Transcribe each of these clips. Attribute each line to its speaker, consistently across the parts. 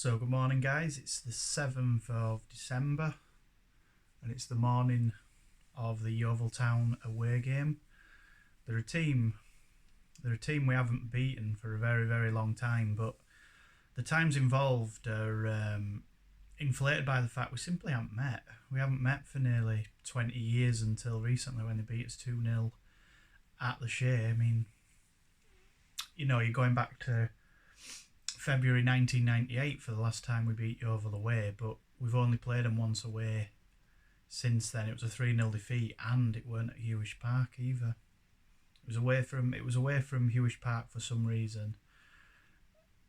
Speaker 1: So good morning guys, it's the 7th of December and it's the morning of the Yeovil Town away game. They're a team we haven't beaten for a very long time, but the times involved are inflated by the fact we simply haven't met. We haven't met for nearly 20 years until recently when they beat us 2-0 at the Shea. I mean, you know, you're going back to February 1998 for the last time we beat Yeovil away, but we've only played them once away since then. It was a 3-0 defeat, and it weren't at Hewish Park either. It was away from Hewish Park for some reason.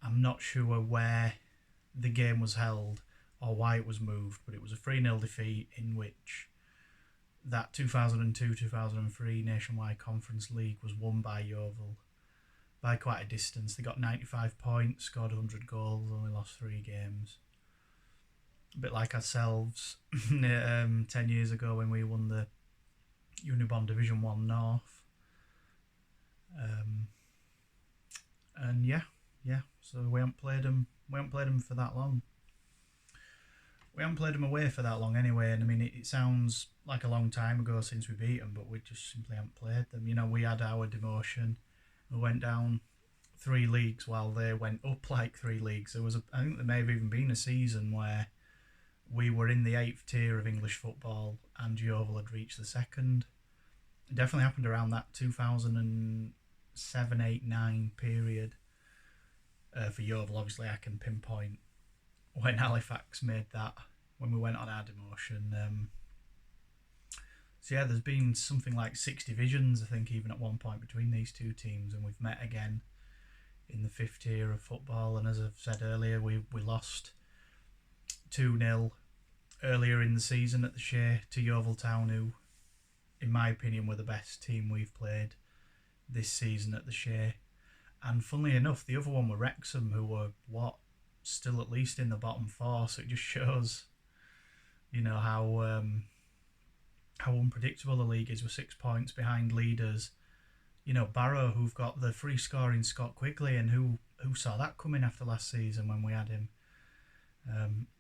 Speaker 1: I'm not sure where the game was held or why it was moved, but it was a 3-0 defeat in which that 2002-2003 Nationwide Conference League was won by Yeovil by quite a distance. They got 95 points, scored 100 goals, only lost 3 games. A bit like ourselves 10 years ago when we won the Unibond Division 1 North. And yeah, so we haven't played them for that long. We haven't played them away for that long anyway, and I mean, it sounds like a long time ago since we beat them, but we just simply haven't played them. You know, we had our demotion. We went down 3 leagues while they went up like 3 leagues. I think there may have even been a season where we were in the 8th tier of English football and Yeovil had reached the 2nd. It definitely happened around that 2007, 8, 9 period. For Yeovil, obviously I can pinpoint when Halifax made that, when we went on our demotion. So yeah, there's been something like 6 divisions, I think, even at one point between these two teams, and we've met again in the 5th tier of football. And as I've said earlier, we lost 2-0 earlier in the season at the Shea to Yeovil Town, who, in my opinion, were the best team we've played this season at the Shea. And funnily enough, the other one were Wrexham, who were, still at least in the bottom 4, so it just shows, you know, how unpredictable the league is with 6 points behind leaders. You know, Barrow, who've got the free scoring Scott Quigley, and who saw that coming after last season when we had him.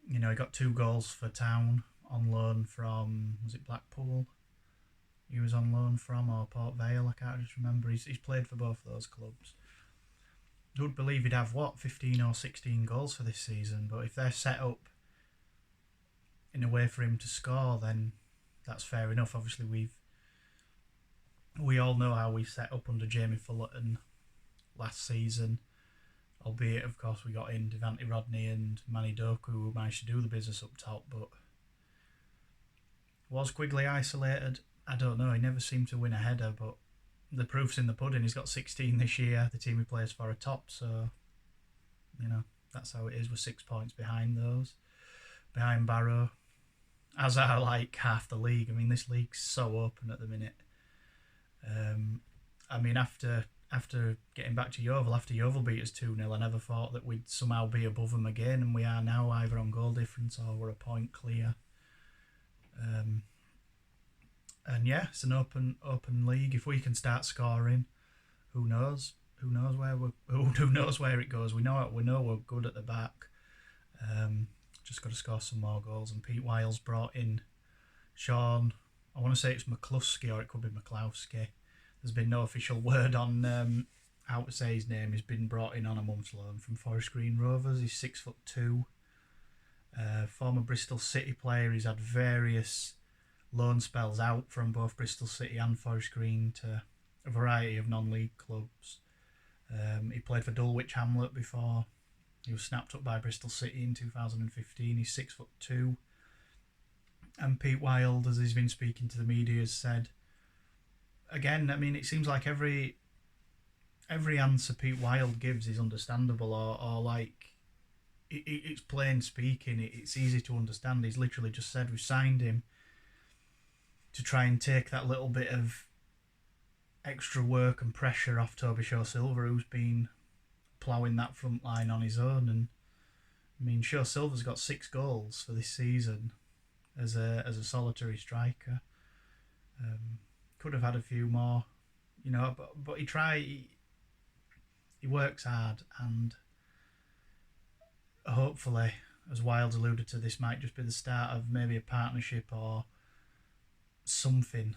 Speaker 1: You know, he got 2 goals for Town on loan from, was it Blackpool? He was on loan from, or Port Vale, I can't just remember. He's played for both of those clubs. I would believe he'd have, 15 or 16 goals for this season, but if they're set up in a way for him to score, then that's fair enough. Obviously, we all know how we set up under Jamie Fullerton last season, albeit, of course, we got in Devante Rodney and Manny Doku, who managed to do the business up top, but was Quigley isolated? I don't know. He never seemed to win a header, but the proof's in the pudding. He's got 16 this year. The team he plays for are top, so, you know, that's how it is. We're 6 points behind behind Barrow, as are like half the league. I mean, this league's so open at the minute. I mean, after getting back to Yeovil, after Yeovil beat us 2-0, I never thought that we'd somehow be above them again, and we are now either on goal difference or we're a point clear. And yeah, it's an open league. If we can start scoring, who knows? Who knows where it goes? We know we're good at the back. Just got to score some more goals. And Pete Wiles brought in Sean. I want to say it's McCluskey, or it could be McClowski. There's been no official word on how to say his name. He's been brought in on a month's loan from Forest Green Rovers. He's 6'2". Former Bristol City player. He's had various loan spells out from both Bristol City and Forest Green to a variety of non-league clubs. He played for Dulwich Hamlet before. He was snapped up by Bristol City in 2015. He's 6'2". And Pete Wild, as he's been speaking to the media, has said, again, I mean, it seems like every answer Pete Wild gives is understandable, or like, it's plain speaking, it's easy to understand. He's literally just said, we've signed him to try and take that little bit of extra work and pressure off Toby Shaw-Silver, who's been ploughing that front line on his own. And I mean, Shaw-Silver's got 6 goals for this season as a solitary striker. Could have had a few more, you know, but he works hard, and hopefully, as Wilds alluded to, this might just be the start of maybe a partnership or something,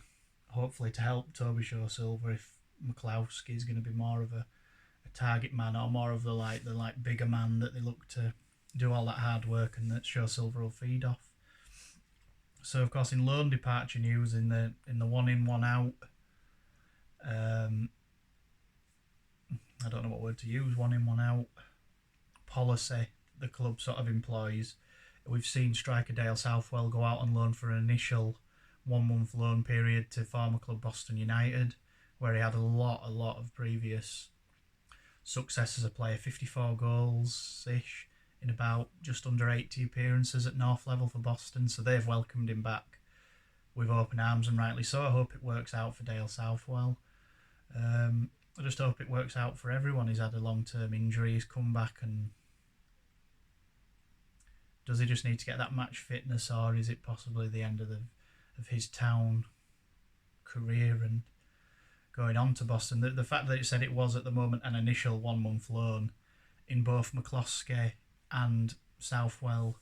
Speaker 1: hopefully to help Toby Silver if McCloskey is going to be more of a target man or more of the bigger man that they look to do all that hard work and that Silver will feed off. So of course in loan departure news, in the one in one out, I don't know what word to use, one in one out policy the club sort of employs. We've seen striker Dale Southwell go out on loan for an initial 1 month loan period to former club Boston United, where he had a lot of previous success as a player, 54 goals-ish in about just under 80 appearances at North level for Boston, so they've welcomed him back with open arms, and rightly so. I hope it works out for Dale Southwell. I just hope it works out for everyone. He's had a long-term injury, he's come back, and does he just need to get that match fitness, or is it possibly the end of his town career and going on to Boston? The fact that it said it was at the moment an initial 1 month loan in both McCloskey and Southwell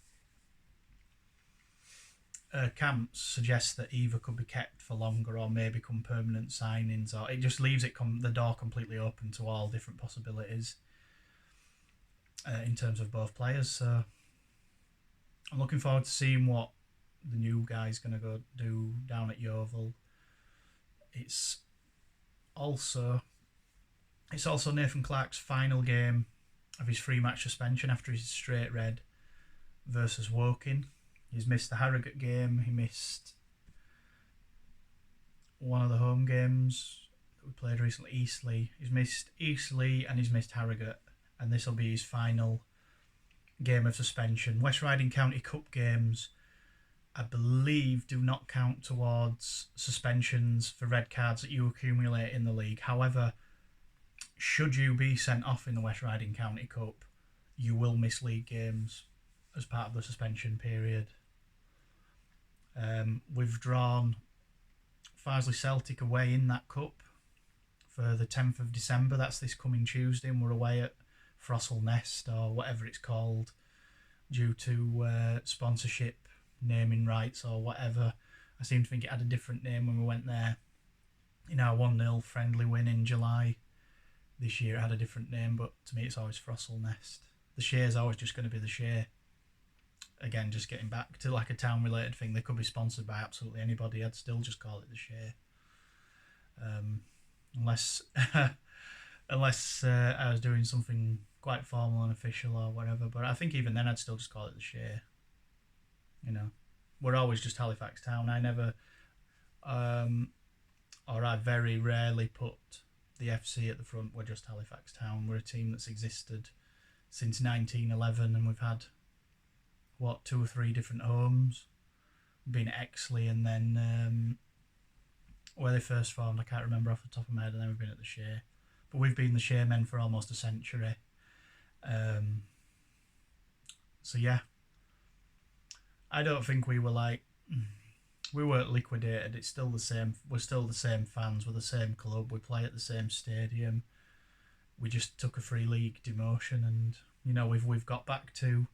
Speaker 1: camps suggests that either could be kept for longer or may become permanent signings, or it just leaves the door completely open to all different possibilities in terms of both players. So I'm looking forward to seeing what the new guy's going to go do down at Yeovil. It's also Nathan Clark's final game of his 3-match suspension after his straight red versus Woking. He's missed the Harrogate game, he missed one of the home games that we played recently, Eastleigh. He's missed Eastleigh and he's missed Harrogate, and this will be his final game of suspension. West Riding County Cup games, I believe, do not count towards suspensions for red cards that you accumulate in the league. However, should you be sent off in the West Riding County Cup, you will miss league games as part of the suspension period. We've drawn Farsley Celtic away in that cup for the 10th of December. That's this coming Tuesday, and we're away at Frossall Nest, or whatever it's called, due to sponsorship, naming rights or whatever. I seem to think it had a different name when we went there. In our 1-0 friendly win in July this year, it had a different name, but to me it's always Frossall Nest. The Shere's always just going to be the Shere. Again, just getting back to like a town related thing, they could be sponsored by absolutely anybody, I'd still just call it the Shere. Unless I was doing something quite formal and official or whatever, but I think even then I'd still just call it the Shere. You know, we're always just Halifax Town. I never, or I very rarely put the FC at the front. We're just Halifax Town. We're a team that's existed since 1911, and we've had 2 or 3 different homes. Been at Exley, and then where they first formed, I can't remember off the top of my head, and then we've been at the Share. But we've been the Share men for almost a century. So yeah, I don't think we weren't liquidated. It's still the same. We're still the same fans. We're the same club. We play at the same stadium. We just took a free league demotion, and you know we've got back to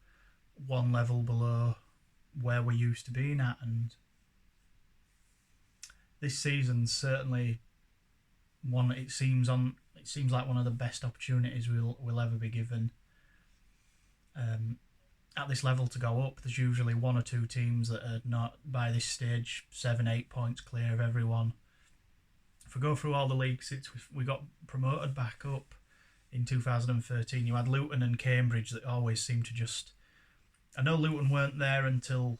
Speaker 1: one level below where we used to be at, and this season's certainly one. It seems like one of the best opportunities we'll ever be given. At this level to go up, there's usually 1 or 2 teams that are not, by this stage, 7-8 points clear of everyone. If we go through all the leagues since we got promoted back up in 2013, you had Luton and Cambridge that always seem to just... I know Luton weren't there until,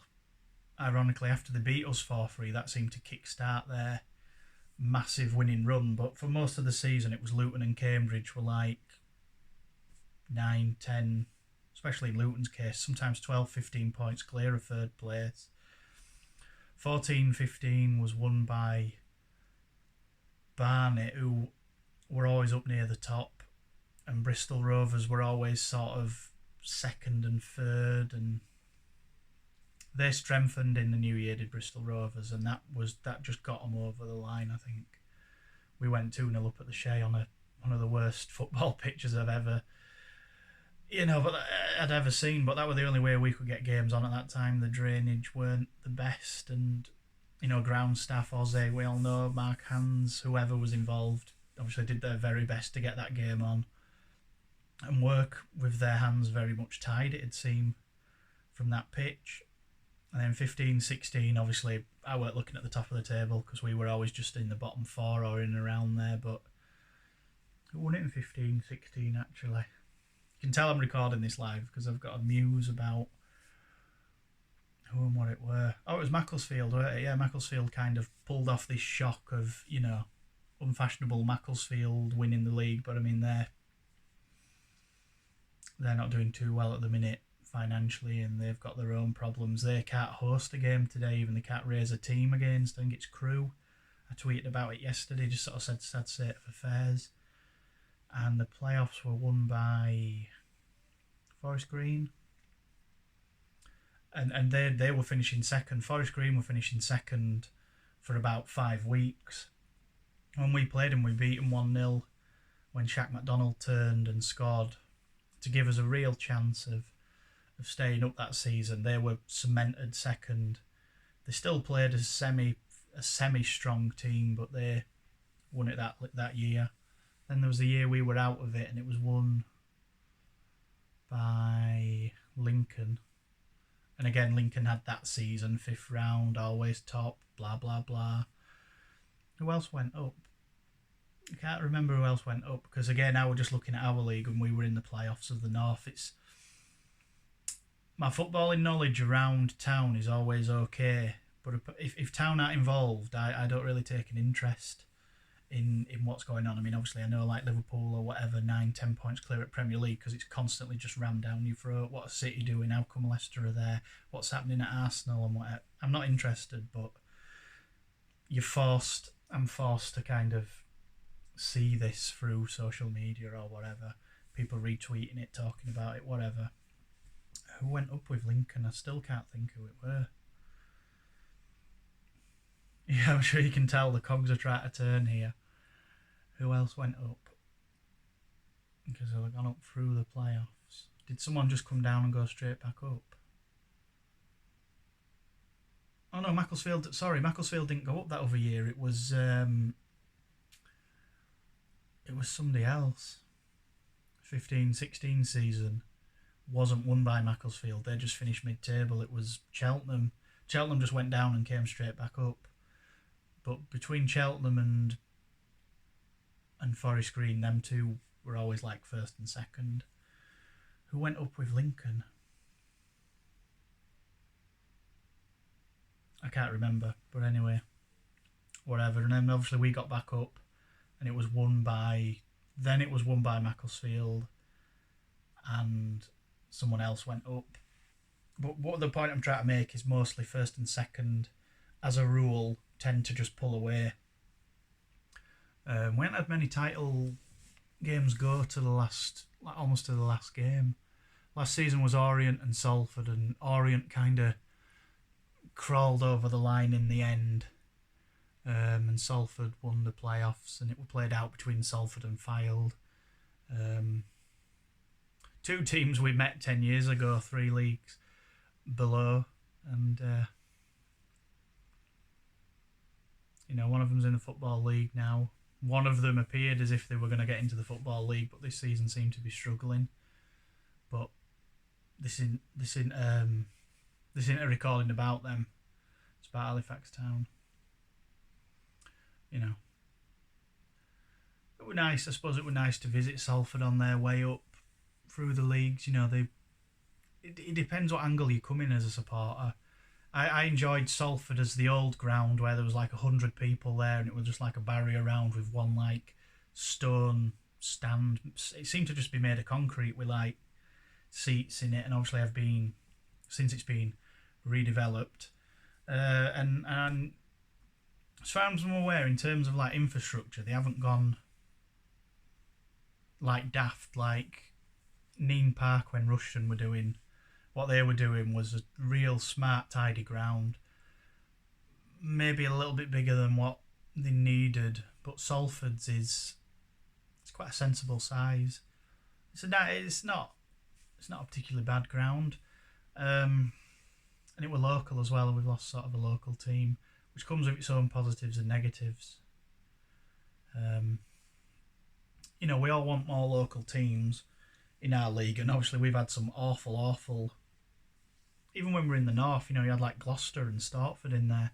Speaker 1: ironically, after they beat us 4-3. That seemed to kickstart their massive winning run, but for most of the season it was Luton and Cambridge were like 9, 10... especially in Luton's case, sometimes 12, 15 points clear of third place. 14-15 was won by Barnet, who were always up near the top, and Bristol Rovers were always sort of second and third, and they strengthened in the new year, did Bristol Rovers, and that just got them over the line. I think we went 2-0 up at the Shea on one of the worst football pitches I've ever but I'd ever seen. But that was the only way we could get games on at that time. The drainage weren't the best, and ground staff, Ozzy, we all know, Mark Hands, whoever was involved, obviously did their very best to get that game on and work with their hands very much tied, it'd seem, from that pitch. And then 15-16, obviously, I weren't looking at the top of the table because we were always just in the bottom four or in and around there. But who won it in 15-16, actually? You can tell I'm recording this live because I've got a muse about who and what it were. Oh, it was Macclesfield, weren't it? Yeah, Macclesfield kind of pulled off this shock of, unfashionable Macclesfield winning the league. But, I mean, they're not doing too well at the minute financially, and they've got their own problems. They can't host a game today, even they can't raise a team against. I think it's Crew. I tweeted about it yesterday, just sort of said sad state of affairs. And the playoffs were won by Forest Green. And they were finishing second. Forest Green were finishing second for about 5 weeks. When we played them, we beat them 1-0 when Shaq McDonald turned and scored to give us a real chance of staying up that season. They were cemented second. They still played a semi-strong team, but they won it that year. Then there was the year we were out of it, and it was won by Lincoln. And again, Lincoln had that season, 5th round, always top, blah, blah, blah. Who else went up? I can't remember who else went up, because again, now we're just looking at our league and we were in the playoffs of the North. My footballing knowledge around town is always okay, but if town aren't involved, I don't really take an interest in what's going on. I mean, obviously I know like Liverpool or whatever, 9-10 points clear at Premier League because it's constantly just rammed down your throat. What are City doing? How come Leicester are there? What's happening at Arsenal and whatever? I'm not interested, but I'm forced to kind of see this through social media or whatever. People retweeting it, talking about it, whatever. Who went up with Lincoln? I still can't think who it were. Yeah, I'm sure you can tell the cogs are trying to turn here. Who else went up? Because they've gone up through the playoffs. Did someone just come down and go straight back up? Oh no, Macclesfield didn't go up that other year. It was somebody else. 15-16 season wasn't won by Macclesfield. They just finished mid-table. It was Cheltenham. Cheltenham just went down and came straight back up. But between Cheltenham and Forest Green, them two were always like first and second. Who went up with Lincoln? I can't remember, but anyway, whatever. And then obviously we got back up, and it was won by Macclesfield, and someone else went up. But what the point I'm trying to make is mostly first and second, as a rule, tend to just pull away. We haven't had many title games go to almost to the last game. Last season was Orient and Salford, and Orient kind of crawled over the line in the end, and Salford won the playoffs, and it was played out between Salford and Fylde. Two teams we met 10 years ago, 3 leagues below, and one of them's in the Football League now. One of them appeared as if they were going to get into the Football League, but this season seemed to be struggling. But this isn't a recording about them. It's about Halifax Town. It was nice. I suppose it was nice to visit Salford on their way up through the leagues. It depends what angle you come in as a supporter. I enjoyed Salford as the old ground where there was like 100 people there, and it was just like a barrier around with one like stone stand. It seemed to just be made of concrete with like seats in it, and obviously since it's been redeveloped, and as far as I'm aware, in terms of like infrastructure, they haven't gone like daft. Like Neen Park, when Rushden were doing what they were doing, was a real smart, tidy ground. Maybe a little bit bigger than what they needed, but Salford's it's quite a sensible size. It's not it's not a particularly bad ground. And it were local as well. We've lost sort of a local team, which comes with its own positives and negatives. We all want more local teams in our league, and obviously we've had some awful. Even when we're in the north, you had like Gloucester and Stortford in there.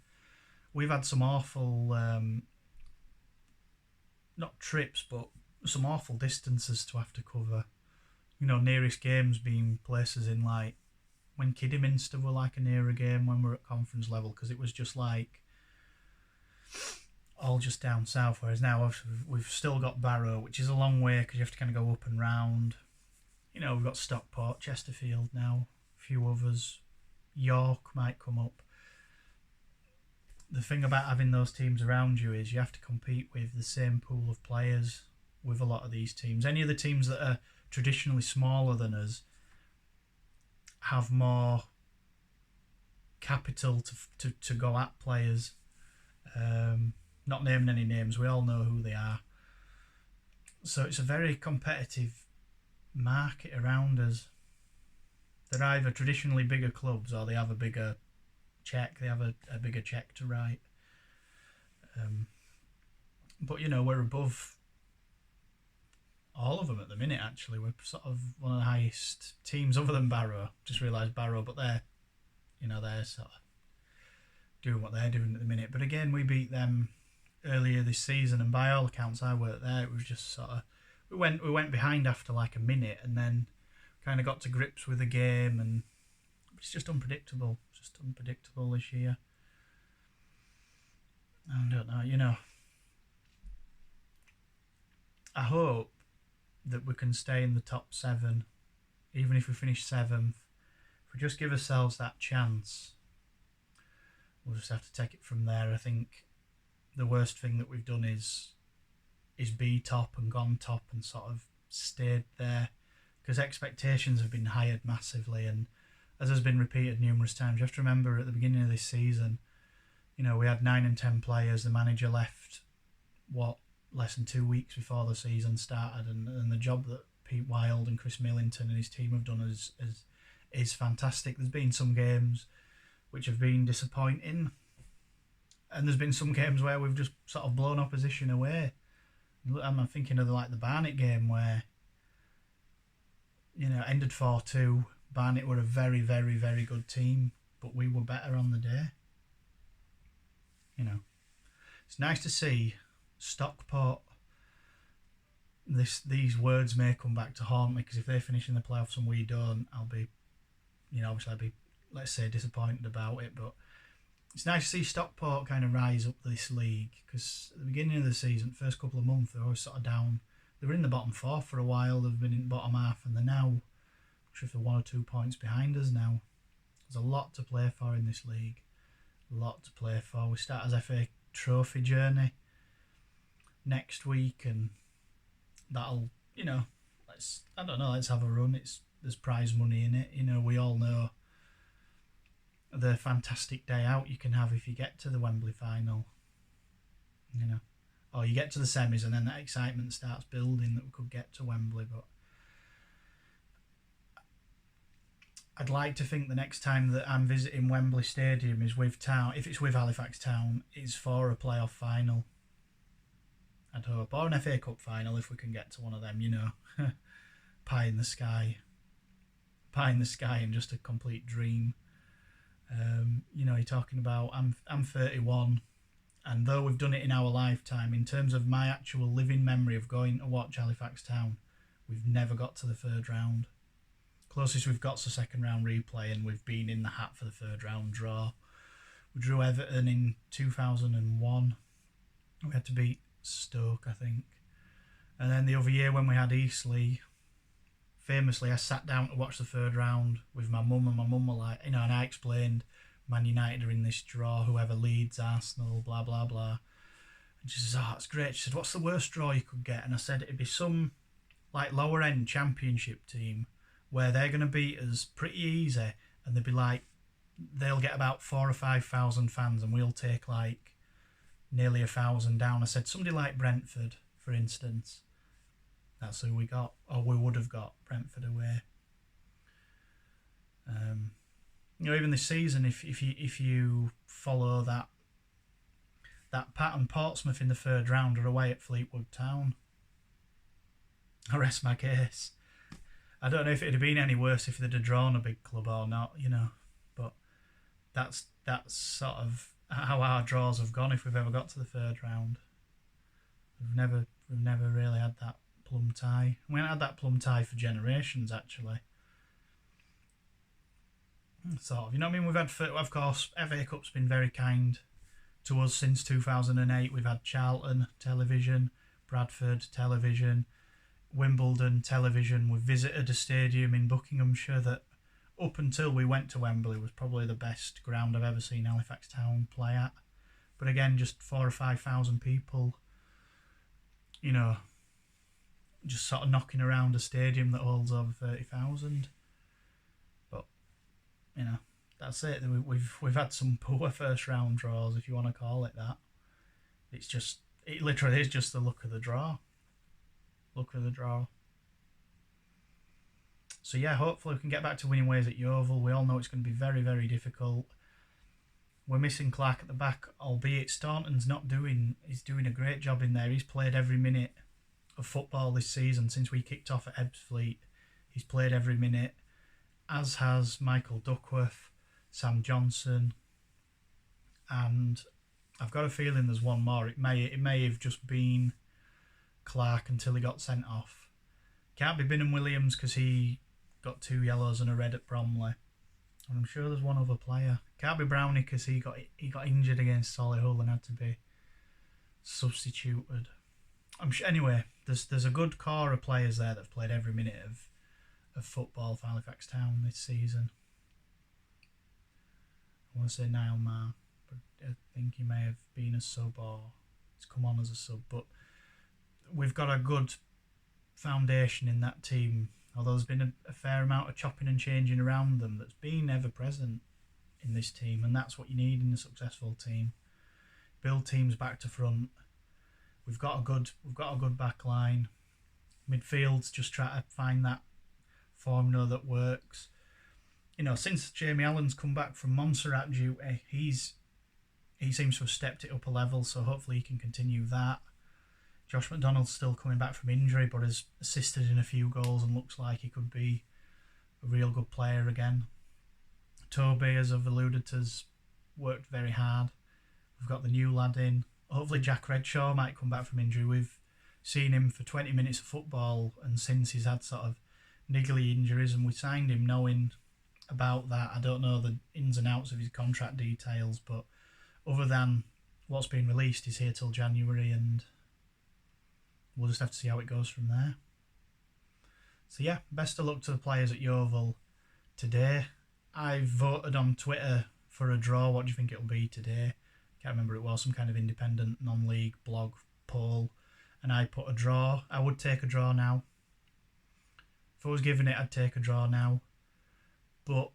Speaker 1: We've had some awful, not trips, but some awful distances to have to cover. Nearest games being places in like when Kidderminster were like a nearer game when we were at conference level, because it was just like all just down south. Whereas now we've still got Barrow, which is a long way because you have to kind of go up and round. We've got Stockport, Chesterfield now, a few others. York might come up. The thing about having those teams around you is you have to compete with the same pool of players with a lot of these teams. Any of the teams that are traditionally smaller than us have more capital to go at players. Not naming any names, we all know who they are. So it's a very competitive market around us. They're either traditionally bigger clubs or they have a bigger check. They have a bigger check to write. But we're above all of them at the minute. Actually, we're sort of one of the highest teams, other than Barrow. Just realised Barrow, but they're sort of doing what they're doing at the minute. But again, we beat them earlier this season, and by all accounts, I worked there. It was just sort of we went behind after like a minute, and then kind of got to grips with the game, and it's just unpredictable. It's just unpredictable this year. I don't know, I hope that we can stay in the top 7, even if we finish 7th. If we just give ourselves that chance, we'll just have to take it from there. I think the worst thing that we've done is be top and gone top and sort of stayed there, because expectations have been hired massively, and as has been repeated numerous times, you have to remember at the beginning of this season, we had 9 and 10 players. The manager left less than 2 weeks before the season started, and the job that Pete Wild and Chris Millington and his team have done is fantastic. There's been some games which have been disappointing, and there's been some games where we've just sort of blown opposition away. I'm thinking of the Barnet game where ended 4-2. Barnet were a very, very, very good team, but we were better on the day. It's nice to see Stockport. These words may come back to haunt me, because if they finish in the playoffs and we don't, I'll be, obviously I'll be, let's say, disappointed about it. But it's nice to see Stockport kind of rise up this league, because at the beginning of the season, first couple of months, they were always sort of down. They were in the bottom 4 for a while. They've been in the bottom half, and they're now, I'm sure if they're 1 or 2 points behind us now. There's a lot to play for in this league. A lot to play for. We start as FA Trophy journey next week, and that'll, let's have a run. There's prize money in it. We all know the fantastic day out you can have if you get to the Wembley final. Or you get to the semis, and then that excitement starts building that we could get to Wembley. But I'd like to think the next time that I'm visiting Wembley Stadium is with Town. If it's with Halifax Town, it's for a playoff final. I'd hope. Or an FA Cup final if we can get to one of them, Pie in the sky. Pie in the sky and just a complete dream. You're talking about, I'm 31, and though we've done it in our lifetime, in terms of my actual living memory of going to watch Halifax Town, we've never got to the 3rd round. Closest we've got's a 2nd round replay, and we've been in the hat for the 3rd round draw. We drew Everton in 2001. We had to beat Stoke, I think. And then the other year when we had Eastleigh, famously I sat down to watch the 3rd round with my mum, and my mum were like, and I explained Man United are in this draw, whoever leads, Arsenal, blah blah blah. And she says, that's great. She said, what's the worst draw you could get? And I said, it'd be some like lower end championship team where they're going to beat us pretty easy, and they'd be like, they'll get about 4,000 or 5,000 fans, and we'll take like nearly 1,000 down. I said somebody like Brentford, for instance. That's who we got, or we would have got Brentford away. Even this season, if you follow that pattern, Portsmouth in the third round are away at Fleetwood Town. I rest my case. I don't know if it'd have been any worse if they'd have drawn a big club or not, but that's sort of how our draws have gone if we've ever got to the third round. We've never really had that plum tie. We haven't had that plum tie for generations, actually. Sort of, We've had, of course, FA Cup's been very kind to us since 2008. We've had Charlton television, Bradford television, Wimbledon television. We've visited a stadium in Buckinghamshire that, up until we went to Wembley, was probably the best ground I've ever seen Halifax Town play at. But again, just 4,000 or 5,000 people, just sort of knocking around a stadium that holds over 30,000. But that's it. We've had some poor first round draws, if you want to call it that. It literally is just the luck of the draw. So yeah, hopefully we can get back to winning ways at Yeovil. We all know it's going to be very, very difficult. We're missing Clark at the back, albeit Staunton's he's doing a great job in there. He's played every minute of football this season since we kicked off at Ep.4. He's played every minute, as has Michael Duckworth, Sam Johnson, and I've got a feeling there's one more. It may have just been Clark until he got sent off. Can't be Binham Williams because he got 2 yellows and a red at Bromley. And I'm sure there's one other player. Can't be Brownie because he got injured against Solihull and had to be substituted. Anyway, there's a good core of players there that have played every minute of football for Halifax Town this season. I want to say Niall Maher, but I think he may have been a sub or he's come on as a sub. But we've got a good foundation in that team, although there's been a fair amount of chopping and changing around them that's been ever present in this team, and that's what you need in a successful team. Build teams back to front. We've got a good back line. Midfield's just try to find that formula that works. Since Jamie Allen's come back from Montserrat duty, he seems to have stepped it up a level, so hopefully he can continue that. Josh McDonald's still coming back from injury, but has assisted in a few goals and looks like he could be a real good player again. Toby, as I've alluded to, has worked very hard. We've got the new lad in. Hopefully Jack Redshaw might come back from injury. We've seen him for 20 minutes of football, and since he's had sort of niggly injuries, and we signed him knowing about that. I don't know the ins and outs of his contract details, but other than what's been released, he's here till January, and we'll just have to see how it goes from there. So yeah, best of luck to the players at Yeovil today. I voted on Twitter for a draw. What do you think it'll be today? Can't remember. It was some kind of independent non-league blog poll, and I put a draw. I would take a draw now. If I was given it, I'd take a draw now. But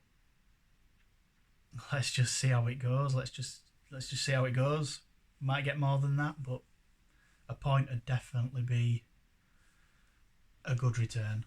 Speaker 1: let's just see how it goes. Let's just see how it goes. Might get more than that, but a point would definitely be a good return.